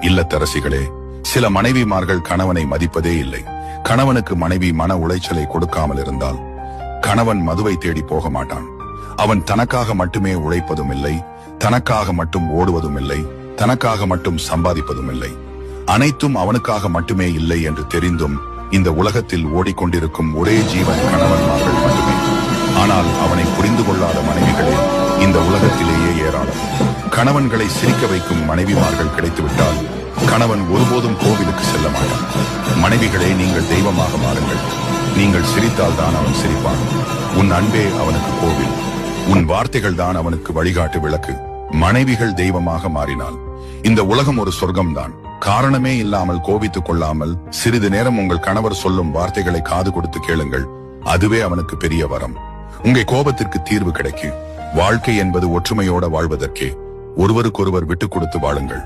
இல்லத்தரசிகளே, சில மனைவிமார்கள் கணவனை மதிப்பதே இல்லை. கணவனுக்கு மனைவி மன உளைச்சலை கொடுக்காமல் இருந்தால் கணவன் மதுவை தேடி போக மாட்டான். அவன் தனக்காக மட்டுமே உழைப்பதும் இல்லை, தனக்காக மட்டும் ஓடுவதும் இல்லை, தனக்காக மட்டும் சம்பாதிப்பதும் இல்லை. அனைத்தும் அவனுக்காக மட்டுமே இல்லை என்று தெரிந்தும் இந்த உலகத்தில் ஓடிக்கொண்டிருக்கும் ஒரே ஜீவன் கணவன்மார்கள் மட்டுமே. ஆனால் அவனை புரிந்து கொள்ளாத மனைவிகளே இந்த உலகத்திலேயே ஏராளம். கணவன்களை சிரிக்க வைக்கும் மனைவிமார்கள் கிடைத்துவிட்டால் கணவன் ஒருபோதும் கோவிலுக்கு செல்ல மாட்டான். மனைவிகளே, நீங்கள் தெய்வமாக மாறுங்கள். நீங்கள் சிரித்தால் தான் அவன் சிரிப்பான். உன் அன்பே அவனுக்கு கோவில், உன் வார்த்தைகள் தான் அவனுக்கு வழிகாட்டு விளக்கு. மனைவிகள் தெய்வமாக மாறினால் இந்த உலகம் ஒரு சொர்க்கம்தான். காரணமே இல்லாமல் கோபித்துக் கொள்ளாமல் சிறிது நேரம் உங்கள் கணவர் சொல்லும் வார்த்தைகளை காது கொடுத்து கேளுங்கள். அதுவே அவனுக்கு பெரிய வரம். உங்க கோபத்திற்கு தீர்வு கிடைக்கும். வாழ்க்கை என்பது ஒற்றுமையோட வாழ்வதற்கே. ஒருவருக்கொருவர் விட்டுக் கொடுத்து வாழுங்கள்.